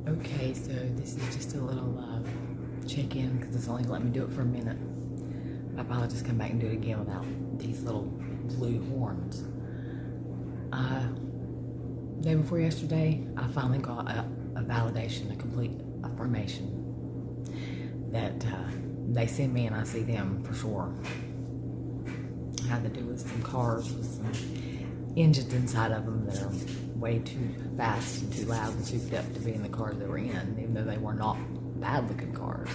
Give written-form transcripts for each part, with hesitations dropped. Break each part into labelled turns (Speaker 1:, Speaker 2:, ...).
Speaker 1: Okay, so this is just a little check-in because it's only let me do it for a minute. I'll probably just come back and do it again without these little blue horns. Day before yesterday, I finally got a validation, a complete affirmation that they send me and I see them for sure. It had to do with some cars with some engines inside of them that are way too fast and too loud and souped up to be in the cars they were in, even though they were not bad looking cars.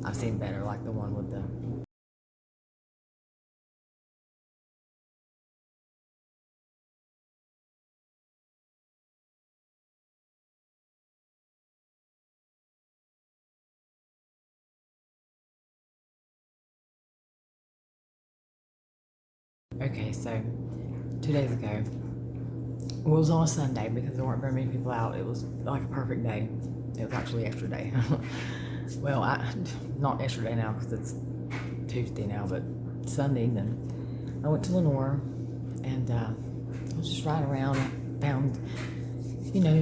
Speaker 1: I've seen better, like the one with the Okay, so 2 days ago, well, it was on a Sunday because there weren't very many people out. It was like a perfect day. It was actually yesterday. Well, not yesterday now because it's Tuesday now, but Sunday. Then I went to Lenore and I was just riding around. I found,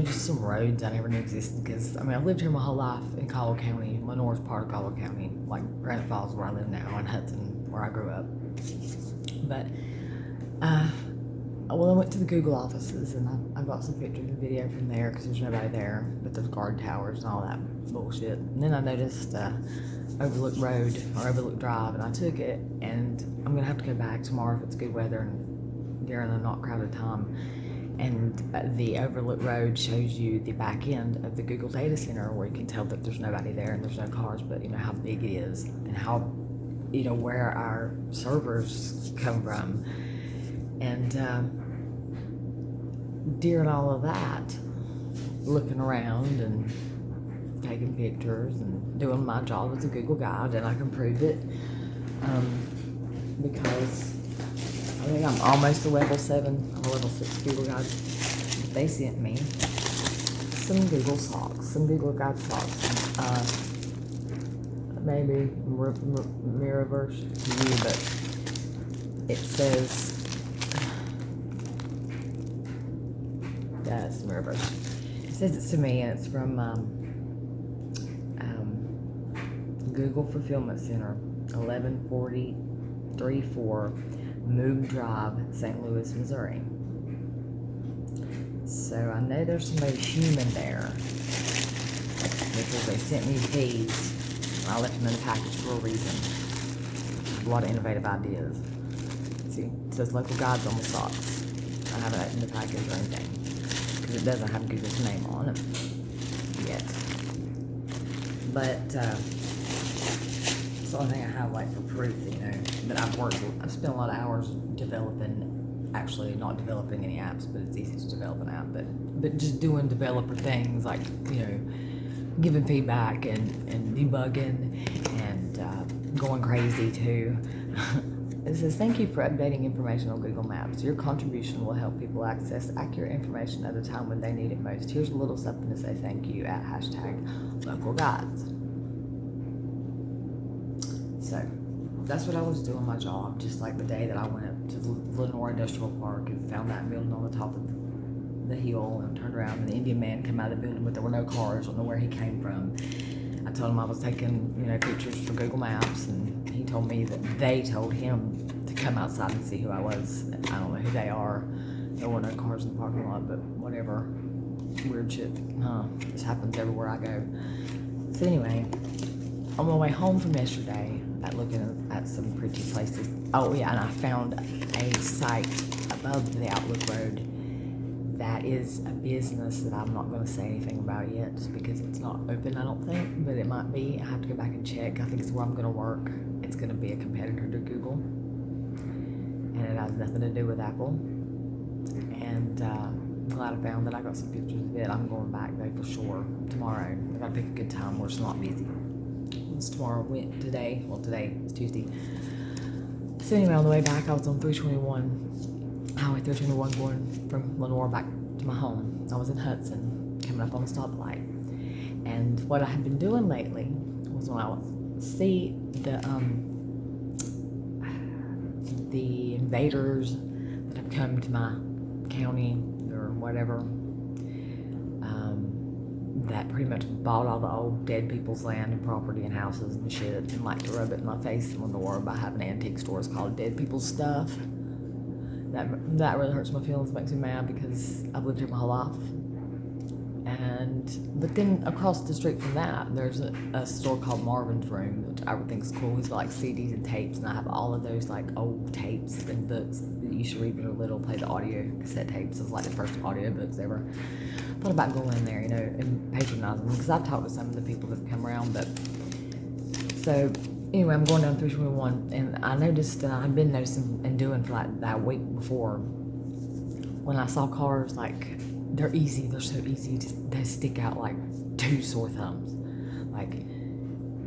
Speaker 1: just some roads I never knew existed because, I've lived here my whole life in Caldwell County. Lenore's part of Caldwell County, like Granite Falls where I live now, and Hudson where I grew up. But I went to the Google offices and I got some pictures and video from there because there's nobody there, but there's guard towers and all that bullshit. And then I noticed Overlook Road or Overlook Drive, and I took it, and I'm gonna have to go back tomorrow if it's good weather and during a not crowded time. And the Overlook Road shows you the back end of the Google data center where you can tell that there's nobody there and there's no cars, but how big it is and how, where our servers come from. And during all of that, looking around and taking pictures and doing my job as a Google guide, and I can prove it because I think I'm almost a level 7 or level 6 Google guide. But they sent me some Google socks, some Google guide socks. Maybe Mirrorverse to you, but it says that's Mirrorverse. It says it's to me, and it's from Google Fulfillment Center, 114034 Moog Drive, St. Louis, Missouri. So I know there's somebody human there because they sent me these. I left them in the package for a reason. A lot of innovative ideas. See, it says local guides on the socks. I haven't opened the package or anything because it doesn't have Google's name on it yet. But it's the only thing I have for proof, that I've spent a lot of hours developing, actually not developing any apps, but it's easy to develop an app, but just doing developer things like, giving feedback and debugging and going crazy too. It says, thank you for updating information on Google Maps. Your contribution will help people access accurate information at a time when they need it most. Here's a little something to say thank you at #localguides. So that's what I was doing my job, just like the day that I went up to the Lenore Industrial Park and found that building on the top of the hill and turned around, and the Indian man came out of the building, but there were no cars. I don't know where he came from. I told him I was taking, pictures for Google Maps, and he told me that they told him to come outside and see who I was. I don't know who they are. There were no cars in the parking lot, but whatever. Weird shit. This happens everywhere I go. So anyway, on my way home from yesterday, looking at some pretty places. Oh yeah, and I found a site above the Outlook Road that is a business that I'm not going to say anything about yet just because it's not open, I don't think, but it might be. I have to go back and check. I think it's where I'm going to work. It's going to be a competitor to Google, and it has nothing to do with Apple. And I'm glad I found that. I got some pictures of it. I'm going back though for sure tomorrow. I got to pick a good time where it's not busy. It's tomorrow. Today is Tuesday. So anyway, on the way back, I was on 321, Highway 321, going from Lenore back to my home. I was in Hudson, coming up on the stoplight. And what I had been doing lately was when I would see the invaders that have come to my county or whatever, that pretty much bought all the old dead people's land and property and houses and shit and like to rub it in my face when the war about having antique stores called Dead People's Stuff. That really hurts my feelings, makes me mad because I've lived here my whole life. But then across the street from that, there's a store called Marvin's Room, which I would think is cool. He's got like CDs and tapes, and I have all of those like old tapes and books that you should read when you're little. Play the audio cassette tapes. It was like the first audio books ever. Thought about going in there, and patronizing them because I've talked to some of the people that have come around. But so anyway, I'm going down 321, and I noticed, and I've been noticing and doing for like that week before, when I saw cars like. They're so easy to stick out like two sore thumbs. Like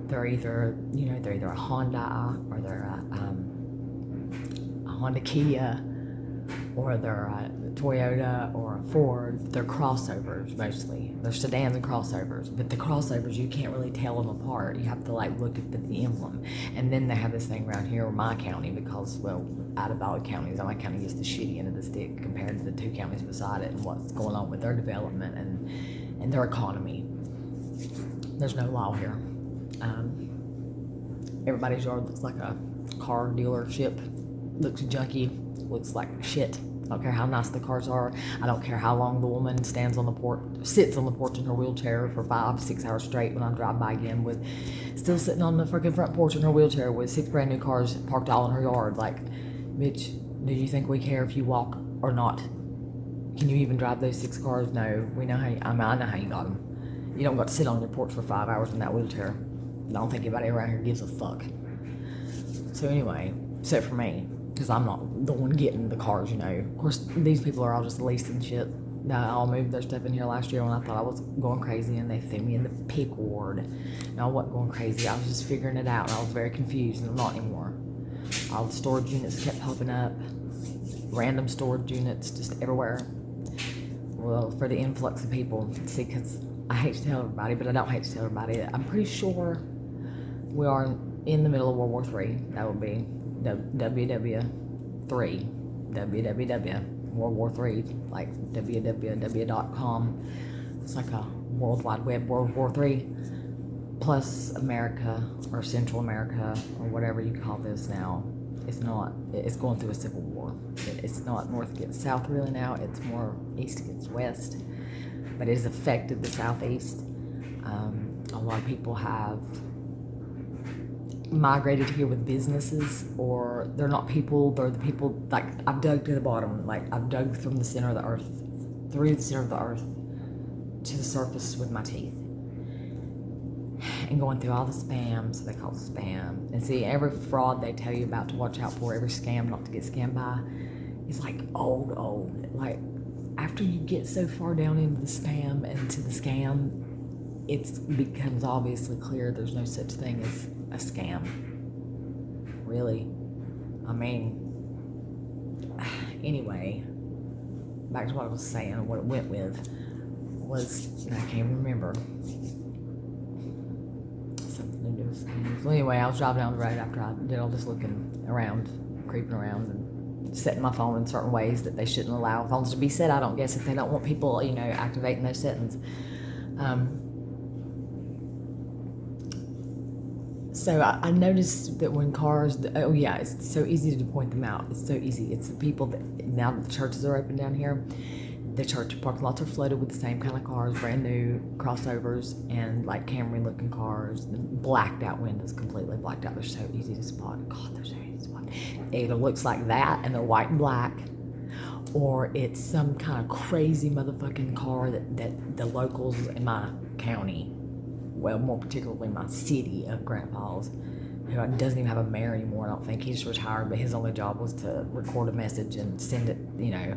Speaker 1: they're either a Honda or they're a Honda Kia, or they're a Toyota or a Ford. They're crossovers mostly. They're sedans and crossovers. But the crossovers, you can't really tell them apart. You have to like look at the emblem. And then they have this thing around here in my county because, well, out of all the counties, my county gets the shitty end of the stick compared to the two counties beside it and what's going on with their development and their economy. There's no law here. Everybody's yard looks like a car dealership. Looks junky. Looks like shit. I don't care how nice the cars are. I don't care how long the woman sits on the porch in her wheelchair for 5-6 hours straight when I drive by again, with still sitting on the freaking front porch in her wheelchair with 6 brand new cars parked all in her yard. Like, bitch, do you think we care if you walk or not? Can you even drive those 6 cars? No, we know how. I know how you got them. You don't got to sit on your porch for 5 hours in that wheelchair. I don't think anybody around here gives a fuck. So anyway, except for me. Because I'm not the one getting the cars, Of course, these people are all just leasing shit. They all moved their stuff in here last year when I thought I was going crazy, and they threw me in the pig ward. And I wasn't going crazy. I was just figuring it out, and I was very confused, and I'm not anymore. All the storage units kept popping up. Random storage units just everywhere. Well, for the influx of people. See, because I hate to tell everybody, but I don't hate to tell everybody. I'm pretty sure we are in the middle of World War III. That would be WW3, World War III, like www.com. It's like a World Wide Web World War III, plus America or Central America or whatever you call this now. It's going through a civil war. It's not north against south really now. It's more east against west, but it has affected the southeast. A lot of people have migrated here with businesses, or they're not people, they're the people. Like, I've dug to the bottom, like I've dug from the center of the earth, through the center of the earth to the surface with my teeth, and going through all the spam, so they call it spam. And see, every fraud they tell you about to watch out for, every scam not to get scammed by, is like old. Like, after you get so far down into the spam and to the scam, it becomes obviously clear there's no such thing as a scam. Really. I mean, anyway, back to what I was saying, what it went with was, I can't remember. Something to do with scams. So anyway, I was driving down the road after I did all this looking around, creeping around, and setting my phone in certain ways that they shouldn't allow phones to be set. I don't guess if they don't want people, activating those settings. So I noticed that when cars, it's so easy to point them out. It's so easy. It's the people that, now that the churches are open down here, the church parking lots are flooded with the same kind of cars, brand new crossovers, and like Camry looking cars, and blacked out windows, completely blacked out. They're so easy to spot. God, they're so easy to spot. It either looks like that and they're white and black, or it's some kind of crazy motherfucking car that the locals in my county, well, more particularly my city of Grand Falls, who doesn't even have a mayor anymore, I don't think. He's retired, but his only job was to record a message and send it,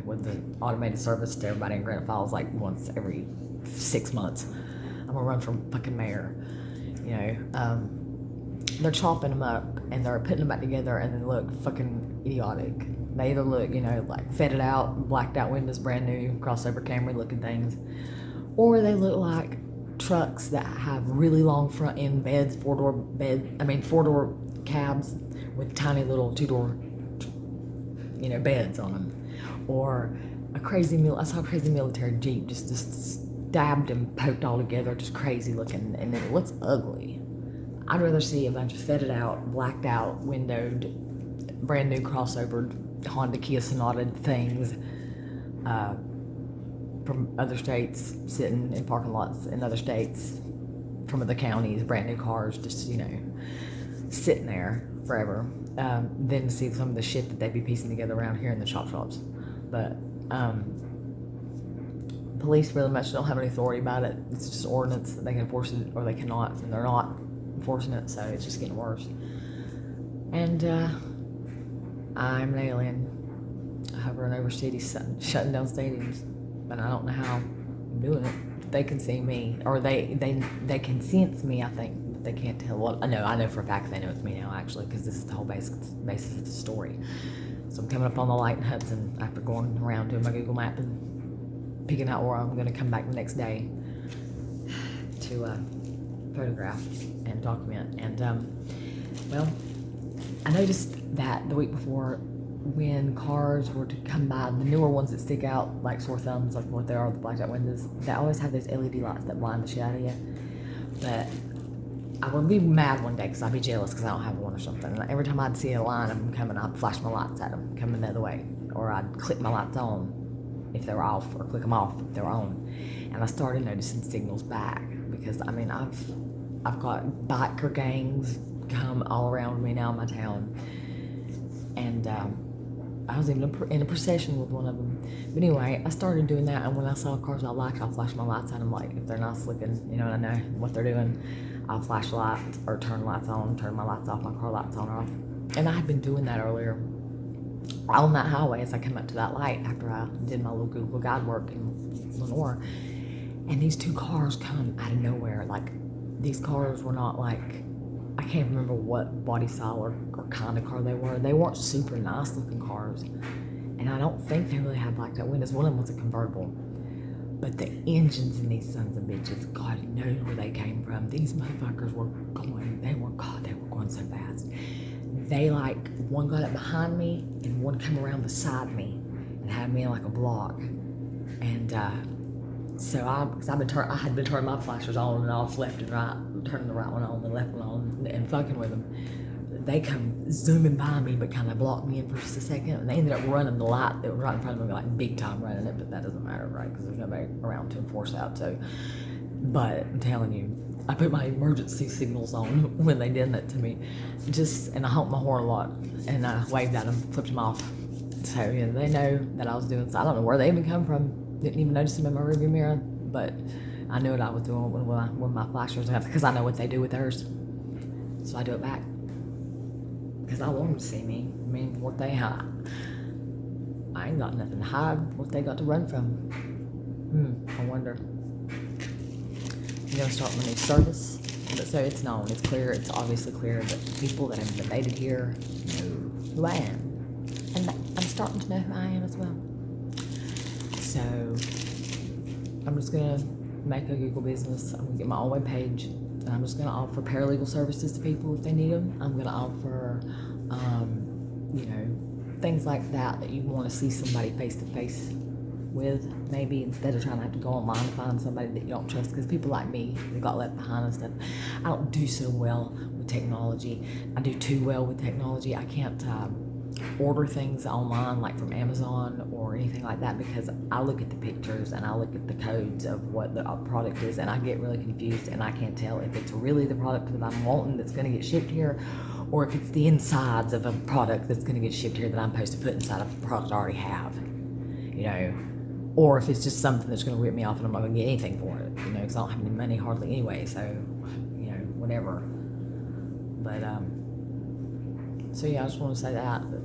Speaker 1: with the automated service to everybody in Grand Falls like once every 6 months. I'm gonna run for fucking mayor. They're chopping them up and they're putting them back together and they look fucking idiotic. They either look, like fetted out, blacked out windows, brand new, crossover Camry looking things, or they look like trucks that have really long front end beds, four-door cabs with tiny little 2-door, beds on them, or I saw a crazy military Jeep just dabbed and poked all together, just crazy looking, and it looks ugly. I'd rather see a bunch of fetted out, blacked out, windowed, brand new crossover Honda Kia Sonata things from other states, sitting in parking lots in other states, from other counties, brand new cars, just, sitting there forever, than to see some of the shit that they'd be piecing together around here in the shops. But police really much don't have any authority about it. It's just ordinance. They can enforce it or they cannot, and they're not enforcing it, so it's just getting worse. And I'm an alien hovering over cities, shutting down stadiums, but I don't know how I'm doing it. They can see me, or they can sense me, I think, but they can't tell. Well, I know for a fact they know it's me now, actually, because this is the whole basis of the story. So I'm coming up on the light in Hudson after going around doing my Google map and picking out where I'm going to come back the next day to photograph and document. And well, I noticed that the week before, when cars were to come by, the newer ones that stick out like sore thumbs, like what they are, the blacked out windows, they always have those LED lights that blind the shit out of you. But I would be mad one day because I'd be jealous because I don't have one or something. And every time I'd see a line of them coming, I'd flash my lights at them coming the other way, or I'd click my lights on if they were off, or click them off if they were on. And I started noticing signals back because I've got biker gangs come all around me now in my town, and I was even in a procession with one of them. But anyway, I started doing that, and when I saw cars I liked, I'll flash my lights at them. Like, if they're nice looking, and I know what they're doing, I'll flash lights or turn lights on, turn my lights off, my car lights on or off. And I had been doing that earlier on that highway as I come up to that light after I did my little Google guide work in Lenore. And these two cars come out of nowhere. Like, these cars were not like, I can't remember what body style or kind of car they were. They weren't super nice looking cars. And I don't think they really had blacked out windows. One of them was a convertible. But the engines in these sons of bitches, God knows where they came from. These motherfuckers were going, they were going so fast. They one got up behind me and one come around beside me and had me in like a block. And so I had been turning my flashers on and off, left and right, turning the right one on, the left one on, and fucking with them. They come zooming by me, but kind of blocked me in for just a second, and they ended up running the light that was right in front of me, like big time running it, but that doesn't matter, right? Because there's nobody around to enforce that, so. But I'm telling you, I put my emergency signals on when they did that to me, and I honked my horn a lot, and I waved at them, flipped them off. So, they know that I was doing, so I don't know where they even come from. Didn't even notice them in my rearview mirror, but I knew what I was doing when my flashers went, because I know what they do with theirs. So I do it back. Because I want them to see me. I mean, what they hide. I ain't got nothing to hide. What they got to run from. I wonder. I'm going to start my new service. But so it's known, it's clear, it's obviously clear that people that have invaded here know who I am. And I'm starting to know who I am as well. So I'm just going to make a Google business. I'm going to get my own web page. And I'm just going to offer paralegal services to people if they need them. I'm going to offer, things like that you want to see somebody face to face with, maybe, instead of trying to have to go online to find somebody that you don't trust. Because people like me, they got left behind and stuff. I don't do so well with technology. I do too well with technology. I can't order things online like from Amazon or anything like that, because I look at the pictures and I look at the codes of what the product is, and I get really confused, and I can't tell if it's really the product that I'm wanting that's going to get shipped here, or if it's the insides of a product that's going to get shipped here that I'm supposed to put inside of a product I already have, or if it's just something that's going to rip me off and I'm not going to get anything for it, because I don't have any money hardly anyway, so, whatever. But, so yeah, I just want to say that. But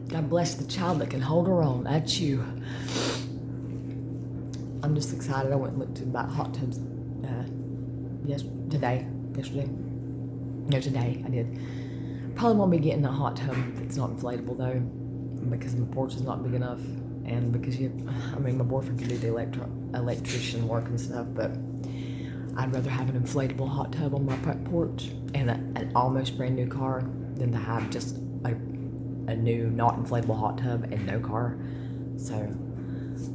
Speaker 1: God bless the child that can hold her own. That's you. I'm just excited. I went and looked about hot tubs today. No, today I did. Probably won't be getting a hot tub that's not inflatable though, because my porch is not big enough, and because my boyfriend can do the electrician work and stuff, but I'd rather have an inflatable hot tub on my front porch and an almost brand new car than to have just a a new not inflatable hot tub and no car. So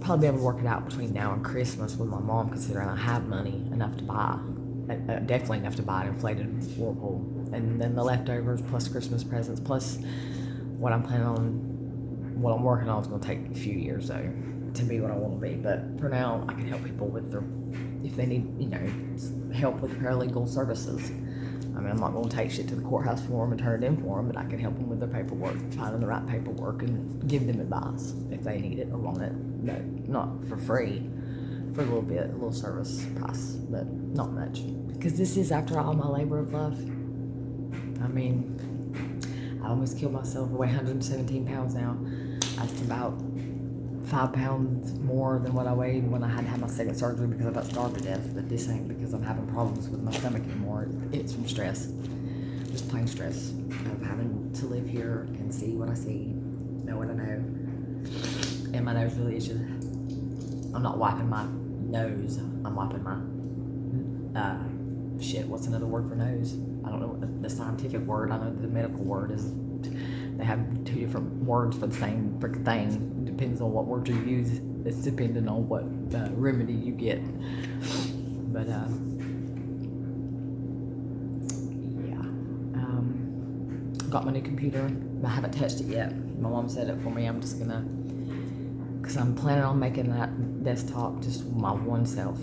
Speaker 1: probably be able to work it out between now and Christmas with my mom, considering I have money enough to buy, definitely enough to buy an inflated whirlpool. And then the leftovers plus Christmas presents plus what I'm planning on, what I'm working on is going to take a few years though to be what I want to be. But for now, I can help people with their, if they need, help with paralegal services. I mean, I'm not going to take shit to the courthouse for them and turn it in for them, but I can help them with their paperwork, finding the right paperwork, and give them advice if they need it or want it. No, not for free, for a little bit, a little service price, but not much. Because this is, after all, my labor of love. I mean, I almost killed myself. I weigh 117 pounds now. That's about 5 pounds more than what I weighed when I had to have my second surgery because I got starved to death. But this ain't because I'm having problems with my stomach anymore. It's from stress. Just plain stress of having to live here and see what I see, know what I know. And my nose really is just, I'm not wiping my nose. I'm wiping my, what's another word for nose? I don't know what the scientific word. I know the medical word is, they have two different words for the same freaking thing. It depends on what word you use. It's depending on what remedy you get. But yeah. Got my new computer. I haven't touched it yet. My mom set it for me. I'm just gonna, because I'm planning on making that desktop just my one self,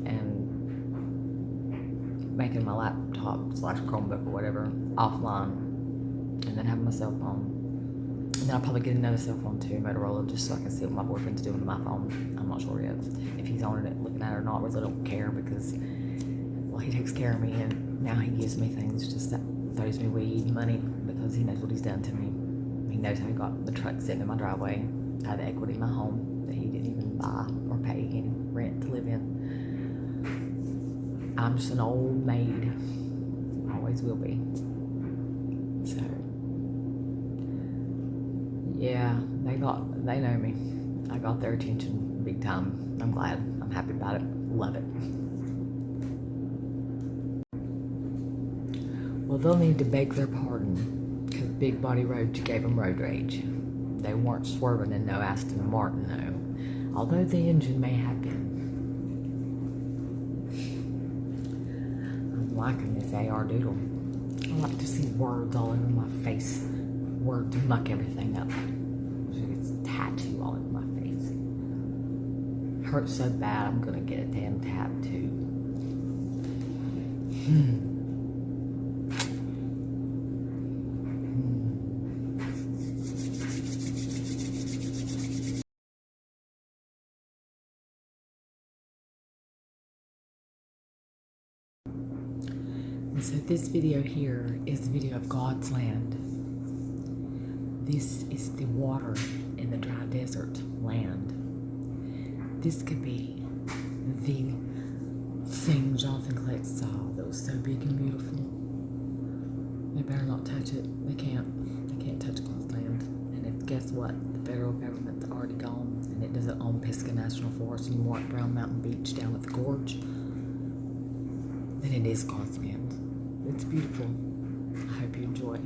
Speaker 1: and making my laptop / Chromebook or whatever offline, and then having my cell phone. And then I'll probably get another cell phone too, Motorola, just so I can see what my boyfriend's doing to my phone. I'm not sure yet if he's on it, looking at it or not. Really don't care because, well, he takes care of me, and now he gives me things, just throws me weed, money, because he knows what he's done to me. He knows how he got the truck sitting in my driveway. I had equity in my home that he didn't even buy or pay any rent to live in. I'm just an old maid. Always will be. So, yeah, they know me. I got their attention big time. I'm glad. I'm happy about it. Love it. Well, they'll need to beg their pardon, because Big Body Road gave them road rage. They weren't swerving in no Aston Martin, though. Although the engine may have been. I'm liking this AR doodle. I like to see words all over my face. Words muck everything up. It's a tattoo all over my face. Hurts so bad I'm gonna get a damn tattoo. So this video here is the video of God's land. This is the water in the dry desert land. This could be the thing Jonathan Clegg saw that was so big and beautiful. They better not touch it. They can't touch God's land. And if, guess what? The federal government's already gone, and it doesn't own Pisgah National Forest anymore at Brown Mountain Beach down at the gorge. Then it is God's land. It's beautiful. I hope you enjoy.